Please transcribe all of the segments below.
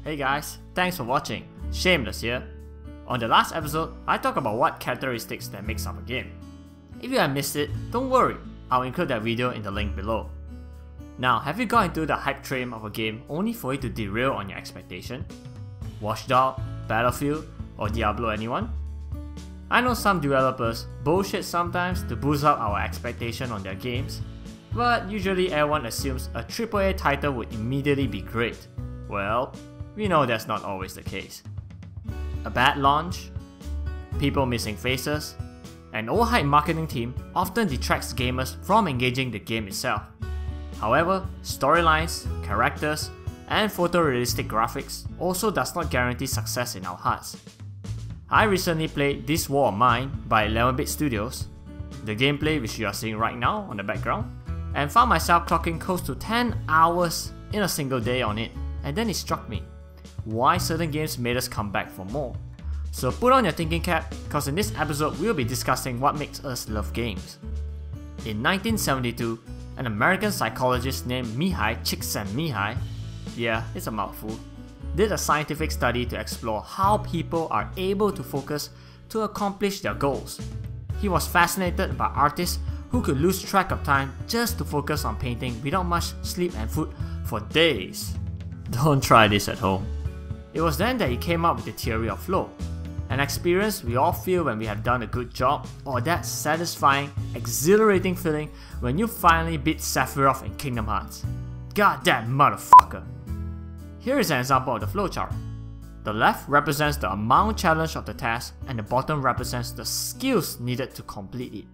Hey guys, thanks for watching. Shameless here. On the last episode, I talked about what characteristics that makes up a game. If you have missed it, don't worry, I'll include that video in the link below. Now, have you got into the hype train of a game only for it to derail on your expectation? Watch Dogs, Battlefield, or Diablo anyone? I know some developers bullshit sometimes to boost up our expectation on their games, but usually everyone assumes a AAA title would immediately be great. Well, we know that's not always the case. A bad launch, people missing faces, an overhyped marketing team often detracts gamers from engaging the game itself. However, storylines, characters, and photorealistic graphics also does not guarantee success in our hearts. I recently played This War of Mine by 11-Bit Studios, the gameplay which you are seeing right now on the background, and found myself clocking close to 10 hours in a single day on it, and then it struck me why certain games made us come back for more. So put on your thinking cap, cause in this episode we'll be discussing what makes us love games. In 1972, an American psychologist named Mihai Csikszentmihalyi, yeah, it's a mouthful, did a scientific study to explore how people are able to focus to accomplish their goals. He was fascinated by artists who could lose track of time just to focus on painting without much sleep and food for days. Don't try this at home. It was then that he came up with the theory of flow, an experience we all feel when we have done a good job, or that satisfying, exhilarating feeling when you finally beat Sephiroth in Kingdom Hearts. God damn motherfucker! Here is an example of the flowchart. The left represents the amount challenge of the task and the bottom represents the skills needed to complete it.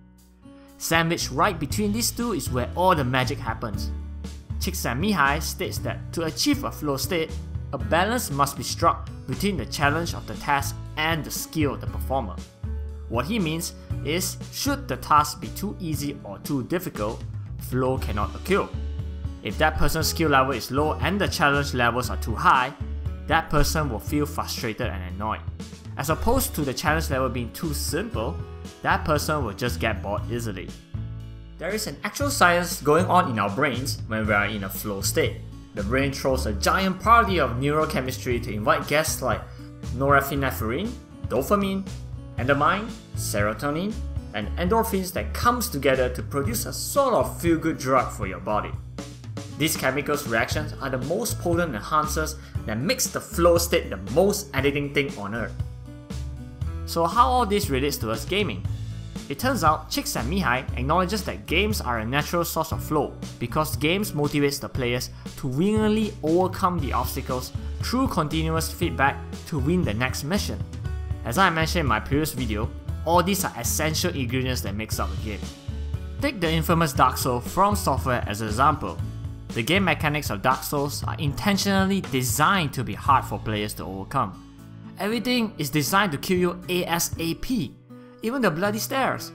Sandwiched right between these two is where all the magic happens. Csikszentmihalyi states that to achieve a flow state, a balance must be struck between the challenge of the task and the skill of the performer. What he means is, should the task be too easy or too difficult, flow cannot occur. If that person's skill level is low and the challenge levels are too high, that person will feel frustrated and annoyed. As opposed to the challenge level being too simple, that person will just get bored easily. There is an actual science going on in our brains when we are in a flow state. The brain throws a giant party of neurochemistry to invite guests like norepinephrine, dopamine, endorphin, serotonin, and endorphins that comes together to produce a sort of feel-good drug for your body. These chemicals reactions are the most potent enhancers that makes the flow state the most addicting thing on earth. So how all this relates to us gaming? It turns out Csikszentmihalyi acknowledges that games are a natural source of flow because games motivates the players to willingly overcome the obstacles through continuous feedback to win the next mission. As I mentioned in my previous video, all these are essential ingredients that makes up a game. Take the infamous Dark Souls from Software as an example. The game mechanics of Dark Souls are intentionally designed to be hard for players to overcome. Everything is designed to kill you ASAP, even the bloody stairs.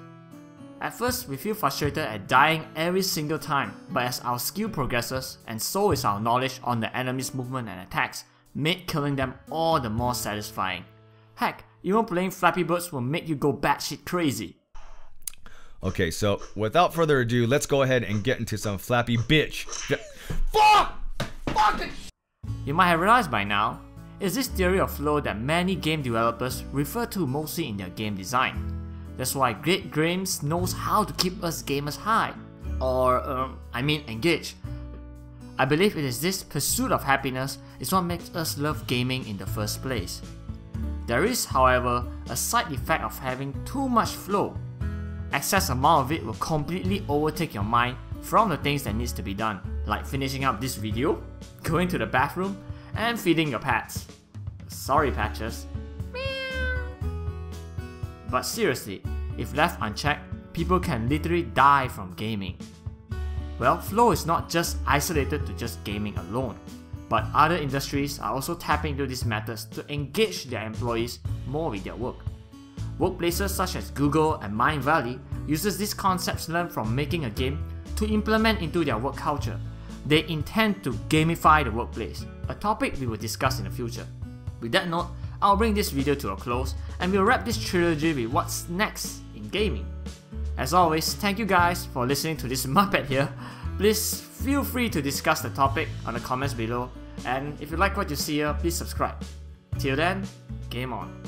At first, we feel frustrated at dying every single time, but as our skill progresses, and so is our knowledge on the enemy's movement and attacks, make killing them all the more satisfying. Heck, even playing Flappy Birds will make you go batshit crazy. Okay, so without further ado, let's go ahead and get into some Flappy bitch. Fuck! Fucking! You might have realized by now, it's this theory of flow that many game developers refer to mostly in their game design. That's why great games knows how to keep us gamers high, or engaged. I believe it is this pursuit of happiness is what makes us love gaming in the first place. There is, however, a side effect of having too much flow. Excess amount of it will completely overtake your mind from the things that needs to be done, like finishing up this video, going to the bathroom, and feeding your pets. Sorry Patches. But seriously, if left unchecked, people can literally die from gaming. Well, flow is not just isolated to just gaming alone, but other industries are also tapping into these methods to engage their employees more with their work. Workplaces such as Google and Mind Valley uses these concepts learned from making a game to implement into their work culture. They intend to gamify the workplace, a topic we will discuss in the future. With that note, I'll bring this video to a close and we'll wrap this trilogy with what's next in gaming. As always, thank you guys for listening to this muppet here. Please feel free to discuss the topic on the comments below And if you like what you see here, please subscribe. Till then, game on.